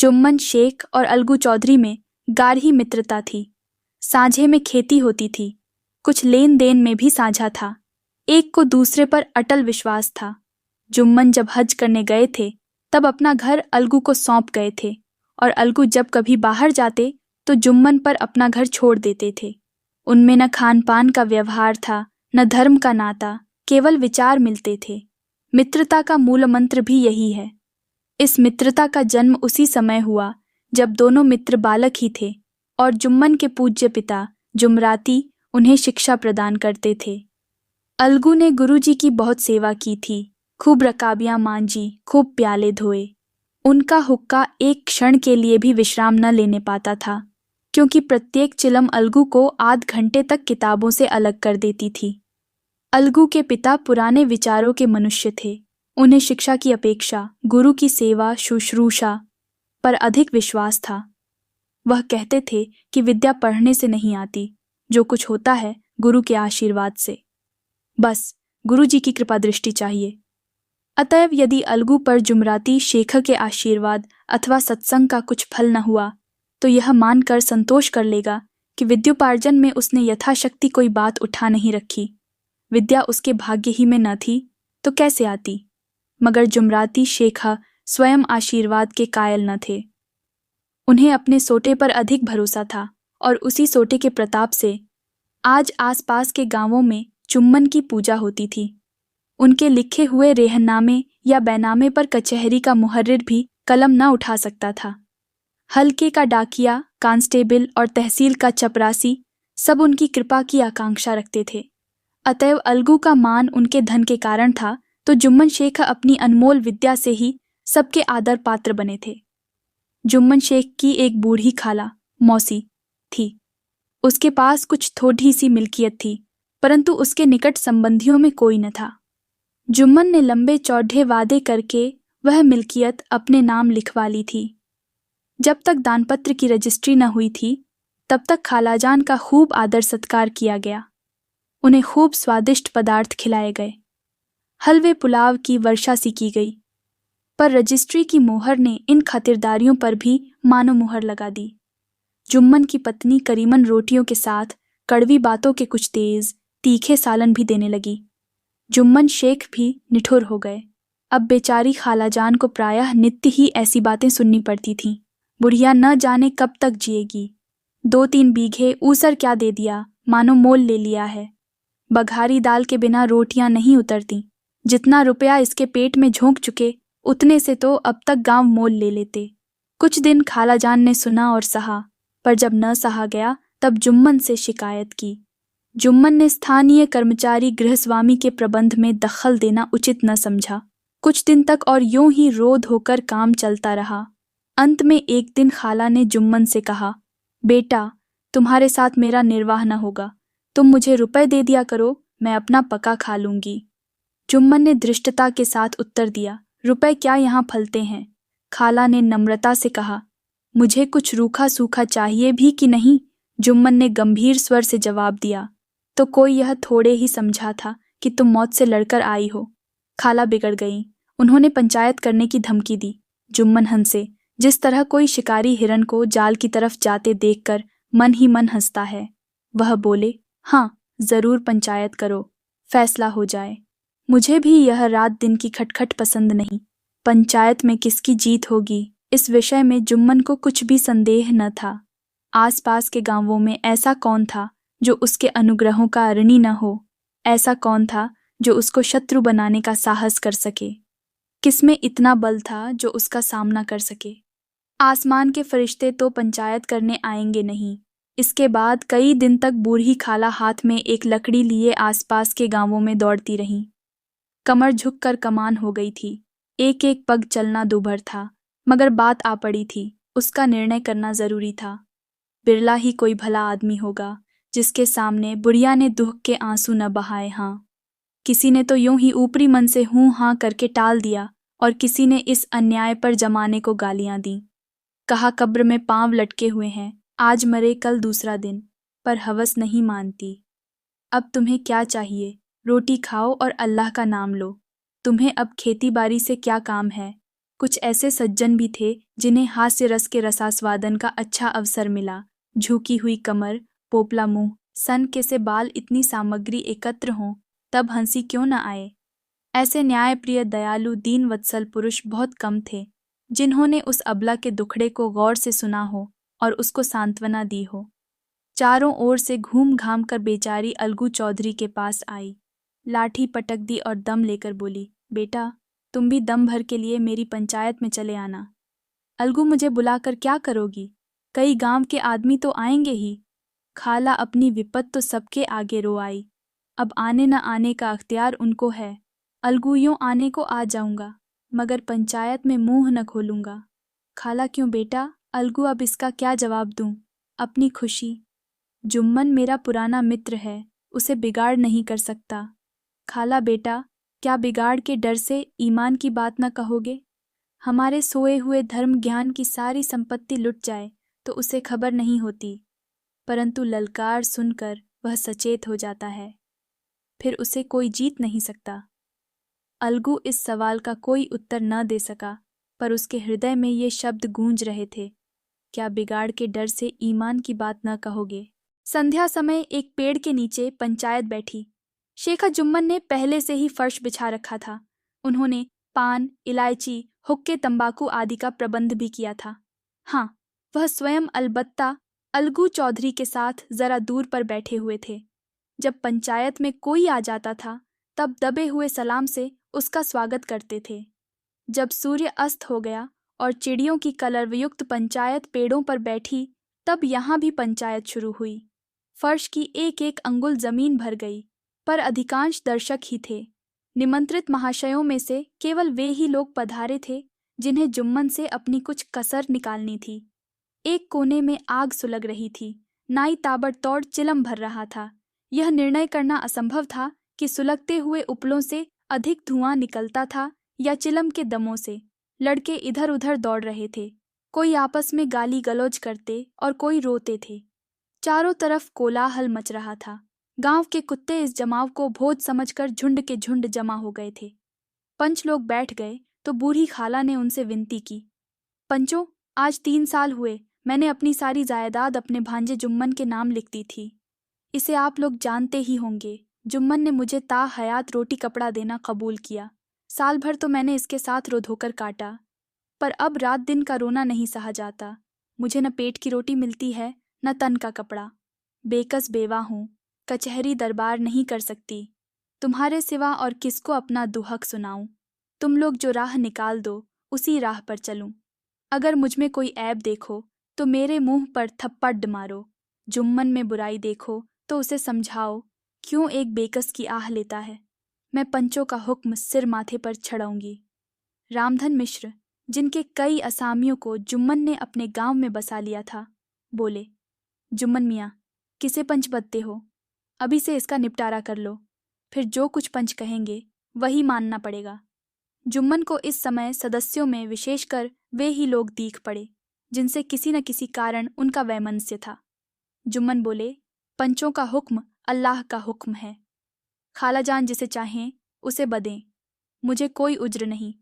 जुम्मन शेख और अलगू चौधरी में गाढ़ी मित्रता थी। साझे में खेती होती थी, कुछ लेन देन में भी साझा था। एक को दूसरे पर अटल विश्वास था। जुम्मन जब हज करने गए थे तब अपना घर अलगू को सौंप गए थे और अलगू जब कभी बाहर जाते तो जुम्मन पर अपना घर छोड़ देते थे। उनमें न खान पान का व्यवहार था, न धर्म का नाता, केवल विचार मिलते थे। मित्रता का मूल मंत्र भी यही है। इस मित्रता का जन्म उसी समय हुआ जब दोनों मित्र बालक ही थे और जुम्मन के पूज्य पिता जुमराती उन्हें शिक्षा प्रदान करते थे। अलगू ने गुरुजी की बहुत सेवा की थी, खूब रकाबियां मांजी, खूब प्याले धोए। उनका हुक्का एक क्षण के लिए भी विश्राम न लेने पाता था, क्योंकि प्रत्येक चिलम अलगू को आध घंटे तक किताबों से अलग कर देती थी। अलगू के पिता पुराने विचारों के मनुष्य थे। उन्हें शिक्षा की अपेक्षा गुरु की सेवा शुश्रूषा पर अधिक विश्वास था। वह कहते थे कि विद्या पढ़ने से नहीं आती, जो कुछ होता है गुरु के आशीर्वाद से। बस गुरुजी की कृपा दृष्टि चाहिए। अतएव यदि अलगू पर जुमराती शेख के आशीर्वाद अथवा सत्संग का कुछ फल न हुआ तो यह मानकर संतोष कर लेगा कि विद्योपार्जन में उसने यथाशक्ति कोई बात उठा नहीं रखी। विद्या उसके भाग्य ही में न थी तो कैसे आती? मगर जुमराती शेखा स्वयं आशीर्वाद के कायल न थे। उन्हें अपने सोटे पर अधिक भरोसा था और उसी सोटे के प्रताप से आज आसपास के गांवों में जुम्मन की पूजा होती थी। उनके लिखे हुए रेहननामे या बैनामे पर कचहरी का मुहर्रिर भी कलम न उठा सकता था। हल्के का डाकिया, कांस्टेबल और तहसील का चपरासी सब उनकी कृपा की आकांक्षा रखते थे। अतएव अलगू का मान उनके धन के कारण था तो जुम्मन शेख अपनी अनमोल विद्या से ही सबके आदर पात्र बने थे। जुम्मन शेख की एक बूढ़ी खाला मौसी थी। उसके पास कुछ थोड़ी सी मिल्कियत थी, परंतु उसके निकट संबंधियों में कोई न था। जुम्मन ने लंबे चौड़े वादे करके वह मिल्कियत अपने नाम लिखवा ली थी। जब तक दानपत्र की रजिस्ट्री न हुई थी तब तक खालाजान का खूब आदर सत्कार किया गया। उन्हें खूब स्वादिष्ट पदार्थ खिलाए गए। हलवे पुलाव की वर्षा सी की गई, पर रजिस्ट्री की मोहर ने इन खातिरदारियों पर भी मानो मुहर लगा दी। जुम्मन की पत्नी करीमन रोटियों के साथ कड़वी बातों के कुछ तेज तीखे सालन भी देने लगी। जुम्मन शेख भी निठुर हो गए। अब बेचारी खालाजान को प्रायः नित्य ही ऐसी बातें सुननी पड़ती थीं। बुढ़िया न जाने कब तक जिएगी। 2-3 बीघे ऊसर क्या दे दिया, मानो मोल ले लिया है। बघारी दाल के बिना रोटियां नहीं उतरती। जितना रुपया इसके पेट में झोंक चुके उतने से तो अब तक गांव मोल ले लेते। कुछ दिन खालाजान ने सुना और सहा, पर जब न सहा गया तब जुम्मन से शिकायत की। जुम्मन ने स्थानीय कर्मचारी गृहस्वामी के प्रबंध में दखल देना उचित न समझा। कुछ दिन तक और यूं ही रोध होकर काम चलता रहा। अंत में एक दिन खाला ने जुम्मन से कहा, बेटा, तुम्हारे साथ मेरा निर्वाह न होगा। तुम मुझे रुपए दे दिया करो, मैं अपना पका खा लूंगी। जुम्मन ने धृष्टता के साथ उत्तर दिया, रुपए क्या यहाँ फलते हैं? खाला ने नम्रता से कहा, मुझे कुछ रूखा सूखा चाहिए भी कि नहीं? जुम्मन ने गंभीर स्वर से जवाब दिया, तो कोई यह थोड़े ही समझा था कि तुम मौत से लड़कर आई हो। खाला बिगड़ गई। उन्होंने पंचायत करने की धमकी दी। जुम्मन हंसे, जिस तरह कोई शिकारी हिरन को जाल की तरफ जाते देखकर मन ही मन हंसता है। वह बोले, हाँ, जरूर पंचायत करो, फैसला हो जाए। मुझे भी यह रात दिन की खटखट पसंद नहीं। पंचायत में किसकी जीत होगी, इस विषय में जुम्मन को कुछ भी संदेह न था। आसपास के गांवों में ऐसा कौन था जो उसके अनुग्रहों का ऋणी न हो? ऐसा कौन था जो उसको शत्रु बनाने का साहस कर सके? किसमें इतना बल था जो उसका सामना कर सके? आसमान के फरिश्ते तो पंचायत करने आएंगे नहीं। इसके बाद कई दिन तक बूढ़ी खाला हाथ में एक लकड़ी लिए आसपास के गांवों में दौड़ती रहीं। कमर झुककर कमान हो गई थी। एक एक पग चलना दूभर था, मगर बात आ पड़ी थी। उसका निर्णय करना जरूरी था। बिरला ही कोई भला आदमी होगा जिसके सामने बुढ़िया ने दुख के आंसू न बहाए। हाँ, किसी ने तो यूं ही ऊपरी मन से हूं हाँ करके टाल दिया और किसी ने इस अन्याय पर जमाने को गालियां दी। कहा कब्र में पांव लटके हुए हैं, आज मरे कल दूसरा दिन, पर हवस नहीं मानती। अब तुम्हें क्या चाहिए? रोटी खाओ और अल्लाह का नाम लो। तुम्हें अब खेती बाड़ी से क्या काम है? कुछ ऐसे सज्जन भी थे जिन्हें हास्य रस के रसास्वादन का अच्छा अवसर मिला। झुकी हुई कमर, पोपला मुंह, सन के से बाल, इतनी सामग्री एकत्र हों तब हंसी क्यों न आए। ऐसे न्यायप्रिय, दयालु, दीन वत्सल पुरुष बहुत कम थे जिन्होंने उस अबला के दुखड़े को गौर से सुना हो और उसको सांत्वना दी हो। चारों ओर से घूम घाम कर बेचारी अलगू चौधरी के पास आई, लाठी पटक दी और दम लेकर बोली, बेटा तुम भी दम भर के लिए मेरी पंचायत में चले आना। अलगू, मुझे बुलाकर क्या करोगी? कई गांव के आदमी तो आएंगे ही। खाला अपनी विपत तो सबके आगे रो आई। अब आने न आने का अख्तियार उनको है। अलगू, यूं आने को आ जाऊंगा मगर पंचायत में मुंह न खोलूंगा। खाला, क्यों बेटा? अलगू, अब इसका क्या जवाब दूं? अपनी खुशी। जुम्मन मेरा पुराना मित्र है, उसे बिगाड़ नहीं कर सकता। खाला बेटा, क्या बिगाड़ के डर से ईमान की बात न कहोगे? हमारे सोए हुए धर्म ज्ञान की सारी संपत्ति लुट जाए तो उसे खबर नहीं होती, परंतु ललकार सुनकर वह सचेत हो जाता है, फिर उसे कोई जीत नहीं सकता। अलगू इस सवाल का कोई उत्तर न दे सका, पर उसके हृदय में ये शब्द गूंज रहे थे, क्या बिगाड़ के डर से ईमान की बात न कहोगे? संध्या समय एक पेड़ के नीचे पंचायत बैठी। शेखा जुम्मन ने पहले से ही फर्श बिछा रखा था। उन्होंने पान, इलायची, हुक्के, तंबाकू आदि का प्रबंध भी किया था। हाँ, वह स्वयं अलबत्ता अलगू चौधरी के साथ जरा दूर पर बैठे हुए थे। जब पंचायत में कोई आ जाता था तब दबे हुए सलाम से उसका स्वागत करते थे। जब सूर्य अस्त हो गया और चिड़ियों की कलरवयुक्त पंचायत पेड़ों पर बैठी, तब यहाँ भी पंचायत शुरू हुई। फर्श की एक एक अंगुल जमीन भर गई, पर अधिकांश दर्शक ही थे। निमंत्रित महाशयों में से केवल वे ही लोग पधारे थे जिन्हें जुम्मन से अपनी कुछ कसर निकालनी थी। एक कोने में आग सुलग रही थी। नाई ताबड़तोड़ चिलम भर रहा था। यह निर्णय करना असंभव था कि सुलगते हुए उपलों से अधिक धुआं निकलता था या चिलम के दमों से। लड़के इधर उधर दौड़ रहे थे, कोई आपस में गाली गलौज करते और कोई रोते थे। चारों तरफ कोलाहल मच रहा था। गांव के कुत्ते इस जमाव को भोज समझकर झुंड के झुंड जमा हो गए थे। पंच लोग बैठ गए तो बूढ़ी खाला ने उनसे विनती की, पंचों, आज 3 साल हुए मैंने अपनी सारी जायदाद अपने भांजे जुम्मन के नाम लिख दी थी। इसे आप लोग जानते ही होंगे। जुम्मन ने मुझे ता हयात रोटी कपड़ा देना कबूल किया। साल भर तो मैंने इसके साथ रो धोकर काटा, पर अब रात दिन का रोना नहीं सहा जाता। मुझे न पेट की रोटी मिलती है न तन का कपड़ा। बेकस बेवा हूँ, कचहरी दरबार नहीं कर सकती। तुम्हारे सिवा और किसको अपना दुहक सुनाऊं? तुम लोग जो राह निकाल दो उसी राह पर चलूं। अगर मुझमें कोई ऐब देखो तो मेरे मुंह पर थप्पड़ मारो। जुम्मन में बुराई देखो तो उसे समझाओ क्यों एक बेकस की आह लेता है। मैं पंचों का हुक्म सिर माथे पर छड़ाऊंगी। रामधन मिश्र, जिनके कई असामियों को जुम्मन ने अपने गांव में बसा लिया था, बोले, जुम्मन मियाँ, किसे पंच बदते हो? अभी से इसका निपटारा कर लो, फिर जो कुछ पंच कहेंगे वही मानना पड़ेगा। जुम्मन को इस समय सदस्यों में विशेषकर वे ही लोग दीख पड़े जिनसे किसी न किसी कारण उनका वैमनस्य था। जुम्मन बोले, पंचों का हुक्म अल्लाह का हुक्म है। खालाजान जिसे चाहें उसे बदें, मुझे कोई उज्र नहीं।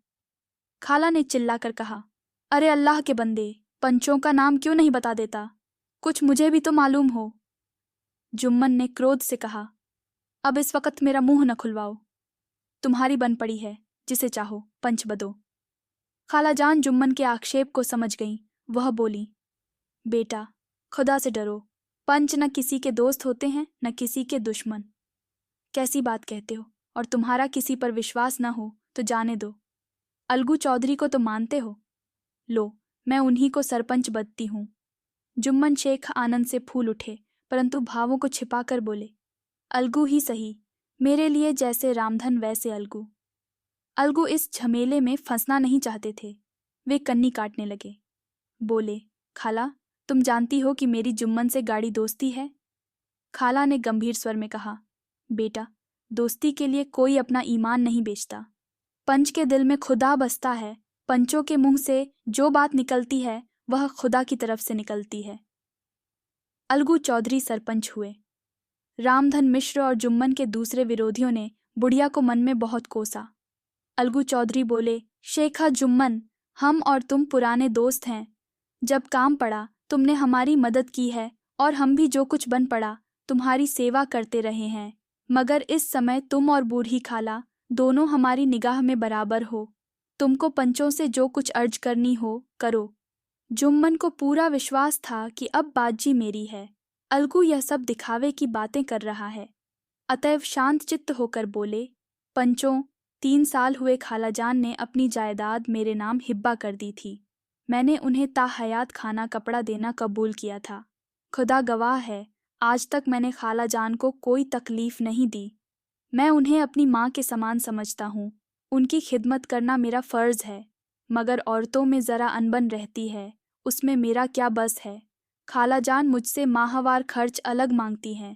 खाला ने चिल्लाकर कहा, अरे अल्लाह के बंदे, पंचों का नाम क्यों नहीं बता देता? कुछ मुझे भी तो मालूम हो। जुम्मन ने क्रोध से कहा, अब इस वक्त मेरा मुंह न खुलवाओ। तुम्हारी बन पड़ी है, जिसे चाहो पंच बदो। खालाजान जुम्मन के आक्षेप को समझ गईं। वह बोली, बेटा, खुदा से डरो। पंच न किसी के दोस्त होते हैं न किसी के दुश्मन। कैसी बात कहते हो? और तुम्हारा किसी पर विश्वास न हो तो जाने दो। अलगू चौधरी को तो मानते हो, लो मैं उन्हीं को सरपंच बदती हूँ। जुम्मन शेख आनंद से फूल उठे, परंतु भावों को छिपाकर बोले, अलगू ही सही, मेरे लिए जैसे रामधन वैसे अलगू। अलगू इस झमेले में फंसना नहीं चाहते थे। वे कन्नी काटने लगे। बोले, खाला, तुम जानती हो कि मेरी जुम्मन से गाढ़ी दोस्ती है। खाला ने गंभीर स्वर में कहा, बेटा, दोस्ती के लिए कोई अपना ईमान नहीं बेचता। पंच के दिल में खुदा बसता है। पंचों के मुंह से जो बात निकलती है वह खुदा की तरफ से निकलती है। अलगू चौधरी सरपंच हुए। रामधन मिश्र और जुम्मन के दूसरे विरोधियों ने बुढ़िया को मन में बहुत कोसा। अलगू चौधरी बोले, शेखा जुम्मन, हम और तुम पुराने दोस्त हैं। जब काम पड़ा तुमने हमारी मदद की है और हम भी जो कुछ बन पड़ा तुम्हारी सेवा करते रहे हैं। मगर इस समय तुम और बूढ़ी खाला दोनों हमारी निगाह में बराबर हो। तुमको पंचों से जो कुछ अर्ज करनी हो करो। जुम्मन को पूरा विश्वास था कि अब बाजी मेरी है। अलगू यह सब दिखावे की बातें कर रहा है। अतएव शांत चित्त होकर बोले, पंचों, 3 साल हुए खालाजान ने अपनी जायदाद मेरे नाम हिब्बा कर दी थी। मैंने उन्हें ताहयात खाना कपड़ा देना कबूल किया था। खुदा गवाह है, आज तक मैंने खालाजान को कोई तकलीफ नहीं दी। मैं उन्हें अपनी माँ के समान समझता हूँ। उनकी खिदमत करना मेरा फ़र्ज है। मगर औरतों में ज़रा अनबन रहती है, उसमें मेरा क्या बस है। खालाजान मुझसे माहवार खर्च अलग मांगती हैं।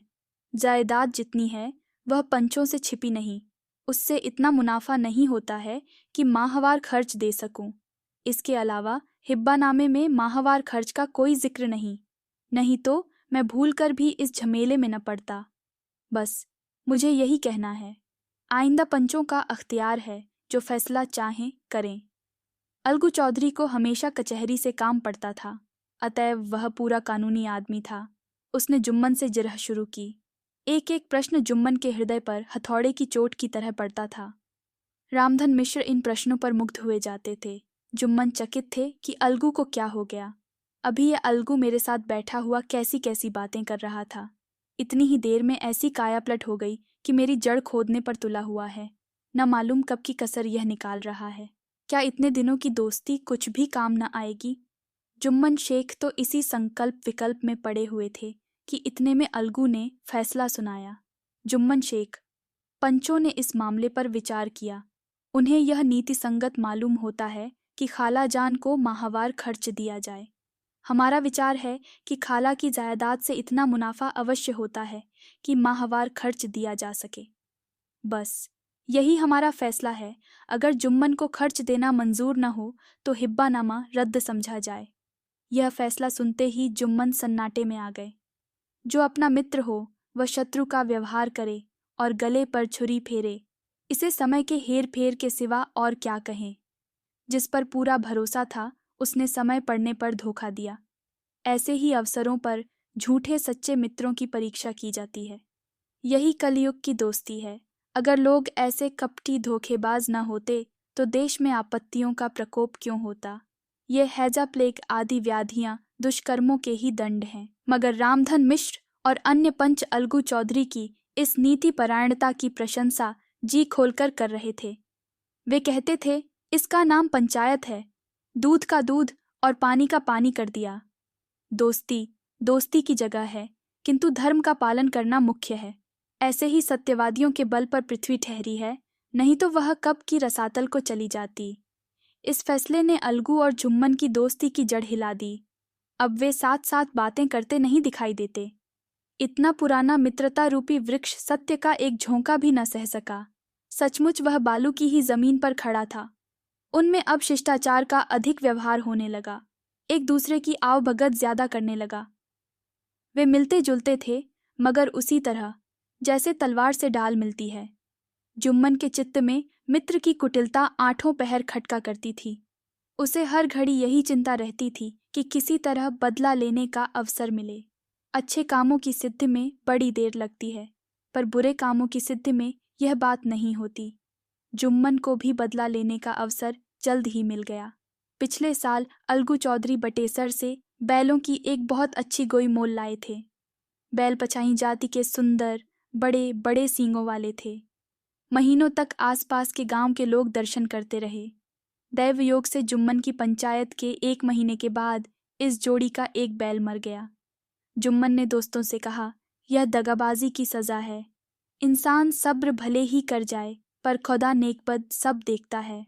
जायदाद जितनी है वह पंचों से छिपी नहीं। उससे इतना मुनाफा नहीं होता है कि माहवार खर्च दे सकूं। इसके अलावा हिब्बानामे में माहवार खर्च का कोई जिक्र नहीं तो मैं भूलकर भी इस झमेले में न पड़ता। बस मुझे यही कहना है। आइंदा पंचों का अख्तियार है, जो फैसला चाहें करें। अलगू चौधरी को हमेशा कचहरी से काम पड़ता था, अतएव वह पूरा कानूनी आदमी था। उसने जुम्मन से जिरह शुरू की। एक एक प्रश्न जुम्मन के हृदय पर हथौड़े की चोट की तरह पड़ता था। रामधन मिश्र इन प्रश्नों पर मुग्ध हुए जाते थे। जुम्मन चकित थे कि अलगू को क्या हो गया। अभी यह अलगू मेरे साथ बैठा हुआ कैसी कैसी बातें कर रहा था। इतनी ही देर में ऐसी कायापलट हो गई कि मेरी जड़ खोदने पर तुला हुआ है। न मालूम कब की कसर यह निकाल रहा है। क्या इतने दिनों की दोस्ती कुछ भी काम न आएगी। जुम्मन शेख तो इसी संकल्प विकल्प में पड़े हुए थे कि इतने में अलगू ने फैसला सुनाया। जुम्मन शेख, पंचों ने इस मामले पर विचार किया। उन्हें यह नीति संगत मालूम होता है कि खालाजान को माहवार खर्च दिया जाए। हमारा विचार है कि खाला की जायदाद से इतना मुनाफा अवश्य होता है कि माहवार खर्च दिया जा सके। बस यही हमारा फैसला है। अगर जुम्मन को खर्च देना मंजूर न हो तो हिब्बानामा रद्द समझा जाए। यह फैसला सुनते ही जुम्मन सन्नाटे में आ गए। जो अपना मित्र हो वह शत्रु का व्यवहार करे और गले पर छुरी फेरे, इसे समय के हेर फेर के सिवा और क्या कहें। जिस पर पूरा भरोसा था उसने समय पड़ने पर धोखा दिया। ऐसे ही अवसरों पर झूठे सच्चे मित्रों की परीक्षा की जाती है। यही कलयुग की दोस्ती है। अगर लोग ऐसे कपटी धोखेबाज न होते तो देश में आपत्तियों का प्रकोप क्यों होता। ये हैजा प्लेग आदि व्याधियां दुष्कर्मों के ही दंड हैं। मगर रामधन मिश्र और अन्य पंच अलगू चौधरी की इस नीति परायणता की प्रशंसा जी खोलकर कर रहे थे। वे कहते थे, इसका नाम पंचायत है। दूध का दूध और पानी का पानी कर दिया। दोस्ती दोस्ती की जगह है, किंतु धर्म का पालन करना मुख्य है। ऐसे ही सत्यवादियों के बल पर पृथ्वी ठहरी है, नहीं तो वह कब की रसातल को चली जाती। इस फैसले ने अलगू और जुम्मन की दोस्ती की जड़ हिला दी। अब वे साथ साथ बातें करते नहीं दिखाई देते। इतना पुराना मित्रता रूपी वृक्ष सत्य का एक झोंका भी न सह सका। सचमुच वह बालू की ही जमीन पर खड़ा था। उनमें अब शिष्टाचार का अधिक व्यवहार होने लगा। एक दूसरे की आवभगत ज्यादा करने लगा। वे मिलते जुलते थे, मगर उसी तरह जैसे तलवार से डाल मिलती है। जुम्मन के चित्त में मित्र की कुटिलता आठों पहर खटका करती थी। उसे हर घड़ी यही चिंता रहती थी कि किसी तरह बदला लेने का अवसर मिले। अच्छे कामों की सिद्धि में बड़ी देर लगती है, पर बुरे कामों की सिद्धि में यह बात नहीं होती। जुम्मन को भी बदला लेने का अवसर जल्द ही मिल गया। पिछले साल अलगू चौधरी बटेसर से बैलों की एक बहुत अच्छी गोई मोल लाए थे। बैल पछाई जाति के सुंदर बड़े बड़े सींगों वाले थे। महीनों तक आसपास के गांव के लोग दर्शन करते रहे। दैव योग से जुम्मन की पंचायत के 1 महीने के बाद इस जोड़ी का एक बैल मर गया। जुम्मन ने दोस्तों से कहा, यह दगाबाजी की सजा है। इंसान सब्र भले ही कर जाए, पर खुदा नेकबद सब देखता है।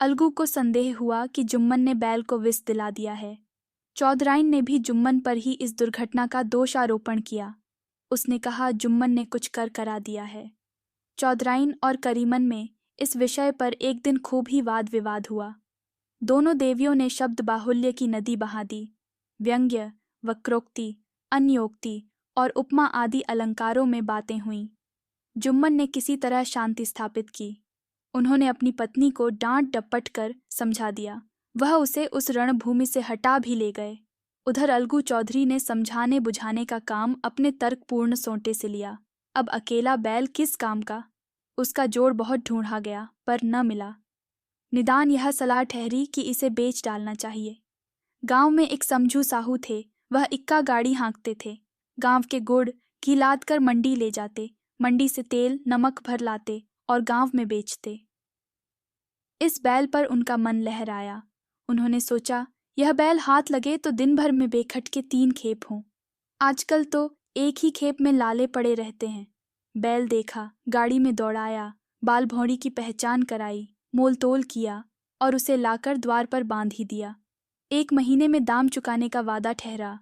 अलगू को संदेह हुआ कि जुम्मन ने बैल को विष दिला दिया है। चौधराइन ने भी जुम्मन पर ही इस दुर्घटना का दोषारोपण किया। उसने कहा, जुम्मन ने कुछ कर करा दिया है। चौधराइन और करीमन में इस विषय पर एक दिन खूब ही वाद विवाद हुआ। दोनों देवियों ने शब्द बाहुल्य की नदी बहा दी। व्यंग्य, वक्रोक्ति, अन्योक्ति और उपमा आदि अलंकारों में बातें हुईं। जुम्मन ने किसी तरह शांति स्थापित की। उन्होंने अपनी पत्नी को डांट डपट कर समझा दिया। वह उसे उस रणभूमि से हटा भी ले गए। उधर अलगू चौधरी ने समझाने बुझाने का काम अपने तर्कपूर्ण सोंटे से लिया। अब अकेला बैल किस काम का? उसका जोड़ बहुत ढूंढा गया पर न मिला। निदान यह सलाह ठहरी कि इसे बेच डालना चाहिए। गांव में एक समझू साहू थे, वह इक्का गाड़ी हाँकते थे। गांव के गुड़ घी लाद कर मंडी ले जाते, मंडी से तेल नमक भर लाते और गांव में बेचते। इस बैल पर उनका मन लहराया। उन्होंने सोचा, यह बैल हाथ लगे तो दिन भर में बेखटके 3 खेप हों। आजकल तो एक ही खेप में लाले पड़े रहते हैं। बैल देखा, गाड़ी में दौड़ाया, बाल भौरी की पहचान कराई, मोल तोल किया और उसे लाकर द्वार पर बांध ही दिया। 1 महीने में दाम चुकाने का वादा ठहरा।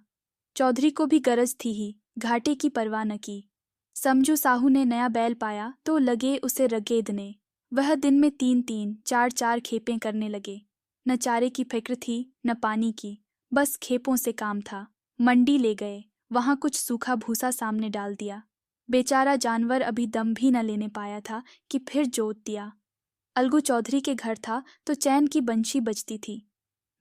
चौधरी को भी गरज थी ही, घाटे की परवाह न की। समझू साहू ने नया बैल पाया तो लगे उसे रगेदने। वह दिन में 3-3, 4-4 खेपें करने लगे। न चारे की फिक्र थी न पानी की, बस खेपों से काम था। मंडी ले गए, वहां कुछ सूखा भूसा सामने डाल दिया। बेचारा जानवर अभी दम भी न लेने पाया था कि फिर जोत दिया। अलगू चौधरी के घर था तो चैन की बंशी बजती थी।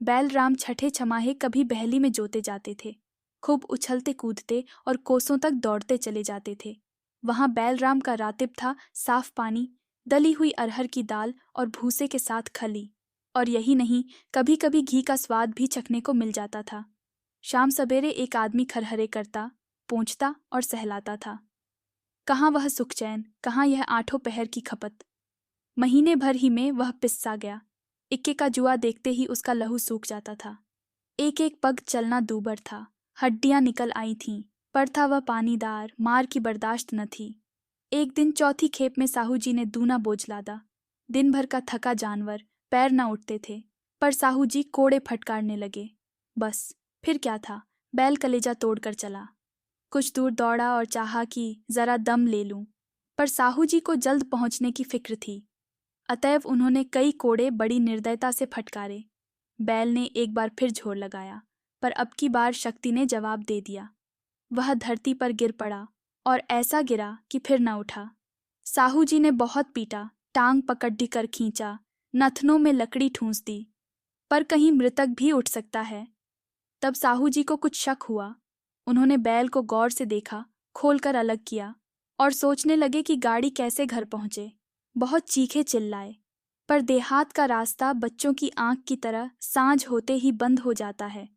बैल राम छठे छमाहे कभी बहली में जोते जाते थे। खूब उछलते कूदते और कोसों तक दौड़ते चले जाते थे। वहां बैल राम का रातिब था साफ पानी, दली हुई अरहर की दाल और भूसे के साथ खली। और यही नहीं, कभी कभी घी का स्वाद भी चखने को मिल जाता था। शाम सवेरे एक आदमी खरहरे करता, पोंछता और सहलाता था। कहाँ वह सुख चैन, कहाँ यह 8 पहर की खपत। महीने भर ही में वह पिस्सा गया। इक्के का जुआ देखते ही उसका लहू सूख जाता था। एक एक पग चलना दूबर था, हड्डियां निकल आई थीं, पर था वह पानीदार, मार की बर्दाश्त न थी। एक दिन चौथी खेप में साहू जी ने दूना बोझ लादा। दिन भर का थका जानवर, पैर न उठते थे, पर साहू जी कोड़े फटकारने लगे। बस फिर क्या था, बैल कलेजा तोड़कर चला। कुछ दूर दौड़ा और चाहा कि जरा दम ले लूं, पर साहू जी को जल्द पहुंचने की फिक्र थी। अतएव उन्होंने कई कोड़े बड़ी निर्दयता से फटकारे। बैल ने एक बार फिर झोर लगाया, पर अब की बार शक्ति ने जवाब दे दिया। वह धरती पर गिर पड़ा और ऐसा गिरा कि फिर न उठा। साहू जी ने बहुत पीटा, टांग पकड़ कर खींचा, नथनों में लकड़ी ठूंस दी, पर कहीं मृतक भी उठ सकता है। तब साहू जी को कुछ शक हुआ। उन्होंने बैल को गौर से देखा, खोलकर अलग किया और सोचने लगे कि गाड़ी कैसे घर पहुंचे। बहुत चीखे चिल्लाए, पर देहात का रास्ता बच्चों की आंख की तरह सांझ होते ही बंद हो जाता है।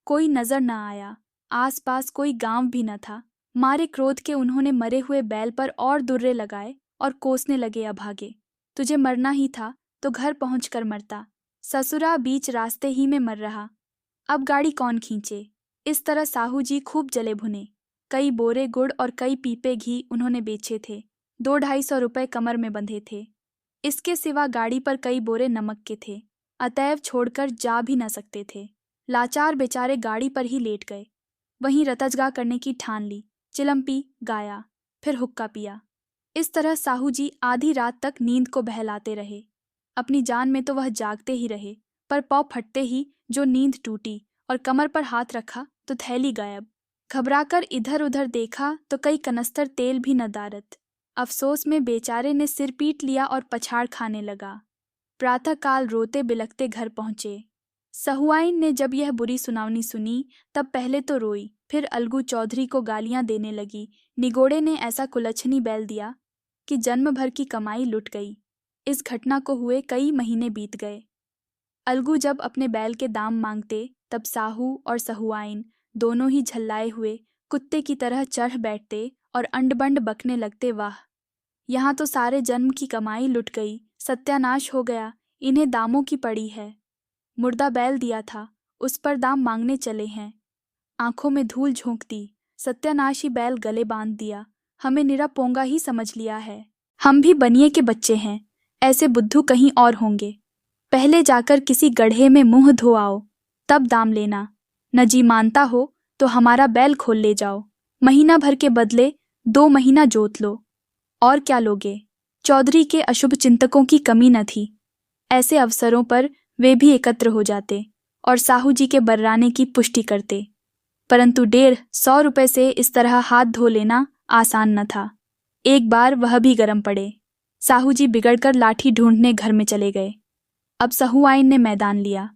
कोई नजर न आया, आसपास कोई गांव भी न था। मारे क्रोध के उन्होंने मरे हुए बैल पर और दुर्रे लगाए और कोसने लगे अभागे। तुझे मरना ही था तो घर पहुंचकर मरता, ससुरा बीच रास्ते ही में मर रहा, अब गाड़ी कौन खींचे। इस तरह साहू जी खूब जले भुने। कई बोरे गुड़ और कई पीपे घी उन्होंने बेचे थे। 200-250 रुपए कमर में बंधे थे। इसके सिवा गाड़ी पर कई बोरे नमक के थे, अतएव छोड़कर जा भी न सकते थे। लाचार बेचारे गाड़ी पर ही लेट गए। वहीं रतजगा करने की ठान ली, चिलम पी, गाया, फिर हुक्का पिया। इस तरह साहू जी आधी रात तक नींद को बहलाते रहे। अपनी जान में तो वह जागते ही रहे, पर पौ फटते ही जो नींद टूटी और कमर पर हाथ रखा तो थैली गायब। घबराकर इधर उधर देखा तो कई कनस्तर तेल भी न दारत। अफसोस में बेचारे ने सिर पीट लिया और पछाड़ खाने लगा। प्रातःकाल रोते बिलखते घर पहुंचे। सहुआइन ने जब यह बुरी सुनावनी सुनी तब पहले तो रोई, फिर अलगू चौधरी को गालियां देने लगी। निगोड़े ने ऐसा कुलच्छनी बैल दिया कि जन्म भर की कमाई लुट गई। इस घटना को हुए कई महीने बीत गए। अलगू जब अपने बैल के दाम मांगते तब साहू और सहुआइन दोनों ही झल्लाए हुए कुत्ते की तरह चढ़ बैठते और अंड-बंड बकने लगते, वाह, यहाँ तो सारे जन्म की कमाई लुट गई, सत्यानाश हो गया, इन्हें दामों की पड़ी है। मुर्दा बैल दिया था, उस पर दाम मांगने चले हैं। आंखों में धूल झोंक दी, सत्यानाशी बैल गले बांध दिया, हमें निरा पोंगा ही समझ लिया है। हम भी बनिए के बच्चे हैं, ऐसे बुद्धू कहीं और होंगे। पहले जाकर किसी गड्ढे में मुंह धो आओ, तब दाम लेना। न जी मानता हो तो हमारा बैल खोल ले जाओ, महीना भर के बदले 2 महीना जोत लो। और क्या लोगे? चौधरी के अशुभ चिंतकों की कमी न थी। ऐसे अवसरों पर वे भी एकत्र हो जाते और साहू जी के बर्राने की पुष्टि करते, परंतु 150 रुपए से इस तरह हाथ धो लेना आसान न था। एक बार वह भी गर्म पड़े। साहू जी बिगड़कर लाठी ढूंढने घर में चले गए। अब सहुआइन ने मैदान लिया।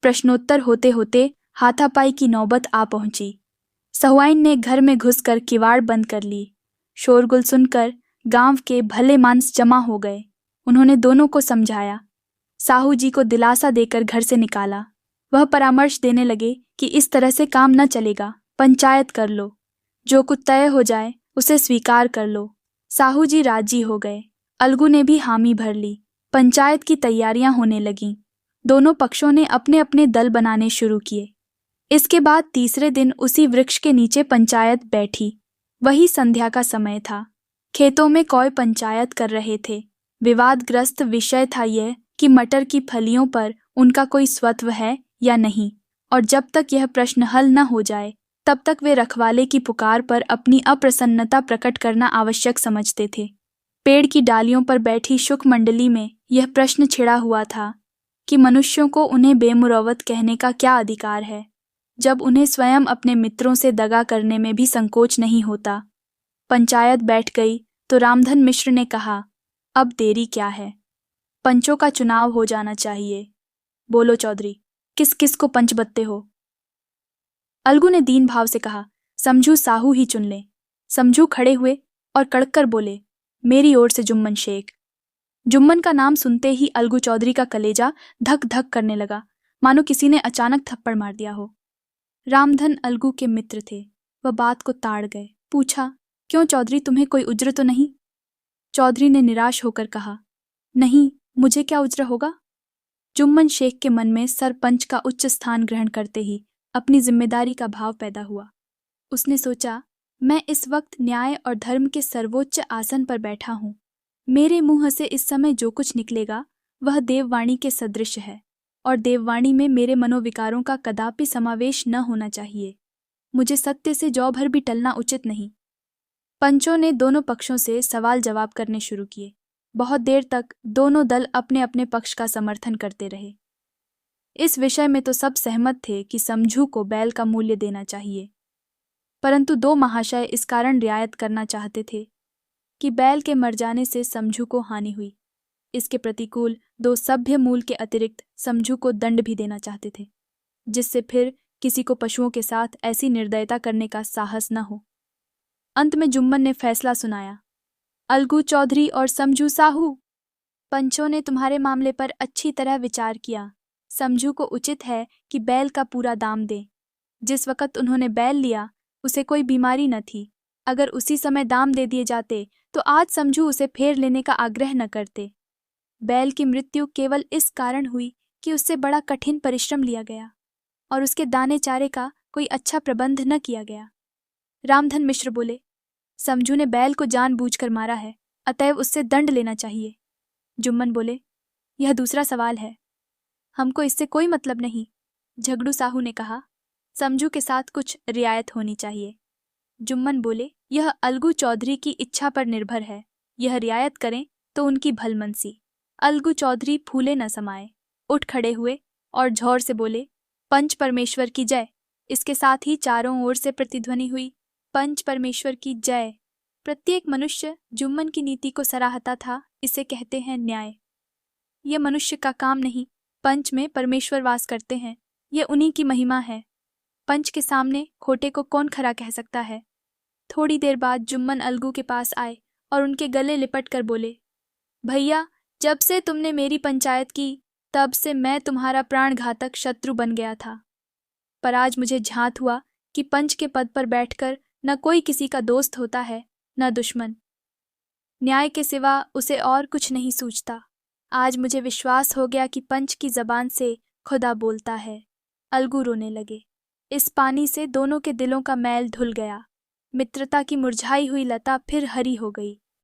प्रश्नोत्तर होते होते हाथापाई की नौबत आ पहुंची। सहुआइन ने घर में घुसकर किवाड़ बंद कर ली। शोरगुल सुनकर गांव के भले मानस जमा हो गए। उन्होंने दोनों को समझाया, साहू जी को दिलासा देकर घर से निकाला। वह परामर्श देने लगे कि इस तरह से काम न चलेगा, पंचायत कर लो, जो कुछ तय हो जाए उसे स्वीकार कर लो। साहू जी राजी हो गए। अलगू ने भी हामी भर ली। पंचायत की तैयारियां होने लगीं। दोनों पक्षों ने अपने अपने दल बनाने शुरू किए। इसके बाद तीसरे दिन उसी वृक्ष के नीचे पंचायत बैठी। वही संध्या का समय था। खेतों में कौए पंचायत कर रहे थे। विवादग्रस्त विषय था यह कि मटर की फलियों पर उनका कोई स्वत्व है या नहीं, और जब तक यह प्रश्न हल न हो जाए तब तक वे रखवाले की पुकार पर अपनी अप्रसन्नता प्रकट करना आवश्यक समझते थे। पेड़ की डालियों पर बैठी शुक मंडली में यह प्रश्न छिड़ा हुआ था कि मनुष्यों को उन्हें बेमुरौवत कहने का क्या अधिकार है, जब उन्हें स्वयं अपने मित्रों से दगा करने में भी संकोच नहीं होता। पंचायत बैठ गई तो रामधन मिश्र ने कहा, अब देरी क्या है, पंचों का चुनाव हो जाना चाहिए। बोलो चौधरी, किस किस को पंच बत्ते हो? अलगू ने दीन भाव से कहा, समझू साहू ही चुन ले। समझू खड़े हुए और कड़क कर बोले, मेरी ओर से जुम्मन शेख। जुम्मन का नाम सुनते ही अलगू चौधरी का कलेजा धक धक करने लगा, मानो किसी ने अचानक थप्पड़ मार दिया हो। रामधन अलगू के मित्र थे। वह बात को ताड़ गए। पूछा, क्यों चौधरी, तुम्हें कोई उज्र तो नहीं? चौधरी ने निराश होकर कहा, नहीं, मुझे क्या उज्र होगा? जुम्मन शेख के मन में सरपंच का उच्च स्थान ग्रहण करते ही अपनी जिम्मेदारी का भाव पैदा हुआ। उसने सोचा, मैं इस वक्त न्याय और धर्म के सर्वोच्च आसन पर बैठा हूँ। मेरे मुंह से इस समय जो कुछ निकलेगा वह देववाणी के सदृश है, और देववाणी में मेरे मनोविकारों का कदापि समावेश न होना चाहिए। मुझे सत्य से जौ भर भी टलना उचित नहीं। पंचों ने दोनों पक्षों से सवाल जवाब करने शुरू किए। बहुत देर तक दोनों दल अपने अपने पक्ष का समर्थन करते रहे। इस विषय में तो सब सहमत थे कि समझू को बैल का मूल्य देना चाहिए, परंतु दो महाशय इस कारण रियायत करना चाहते थे कि बैल के मर जाने से समझू को हानि हुई। इसके प्रतिकूल दो सभ्य मूल के अतिरिक्त समझू को दंड भी देना चाहते थे, जिससे फिर किसी को पशुओं के साथ ऐसी निर्दयता करने का साहस न हो। अंत में जुम्मन ने फैसला सुनाया, अलगू चौधरी और समझू साहू, पंचों ने तुम्हारे मामले पर अच्छी तरह विचार किया। समझू को उचित है कि बैल का पूरा दाम दें। जिस वक्त उन्होंने बैल लिया उसे कोई बीमारी न थी। अगर उसी समय दाम दे दिए जाते तो आज समझू उसे फेर लेने का आग्रह न करते। बैल की मृत्यु केवल इस कारण हुई कि उससे बड़ा कठिन परिश्रम लिया गया और उसके दाने चारे का कोई अच्छा प्रबंध न किया गया। रामधन मिश्र बोले, समझू ने बैल को जानबूझकर मारा है, अतएव उससे दंड लेना चाहिए। जुम्मन बोले, यह दूसरा सवाल है, हमको इससे कोई मतलब नहीं। झगड़ू साहू ने कहा, समझू के साथ कुछ रियायत होनी चाहिए। जुम्मन बोले, यह अलगू चौधरी की इच्छा पर निर्भर है। यह रियायत करें तो उनकी भलमनसी। अलगू चौधरी फूले न समाये, उठ खड़े हुए और झोर से बोले, पंच परमेश्वर की जय। इसके साथ ही चारों ओर से प्रतिध्वनि हुई, पंच परमेश्वर की जय। प्रत्येक मनुष्य जुम्मन की नीति को सराहता था। इसे कहते हैं न्याय। यह मनुष्य का काम नहीं, पंच में परमेश्वर वास करते हैं, यह उन्हीं की महिमा है। पंच के सामने खोटे को कौन खरा कह सकता है। थोड़ी देर बाद जुम्मन अलगू के पास आए और उनके गले लिपट कर बोले, भैया, जब से तुमने मेरी पंचायत की तब से मैं तुम्हारा प्राणघातक शत्रु बन गया था, पर आज मुझे झांत हुआ कि पंच के पद पर बैठकर न कोई किसी का दोस्त होता है न दुश्मन। न्याय के सिवा उसे और कुछ नहीं सूझता। आज मुझे विश्वास हो गया कि पंच की जबान से खुदा बोलता है। अलगू रोने लगे। इस पानी से दोनों के दिलों का मैल धुल गया। मित्रता की मुरझाई हुई लता फिर हरी हो गई।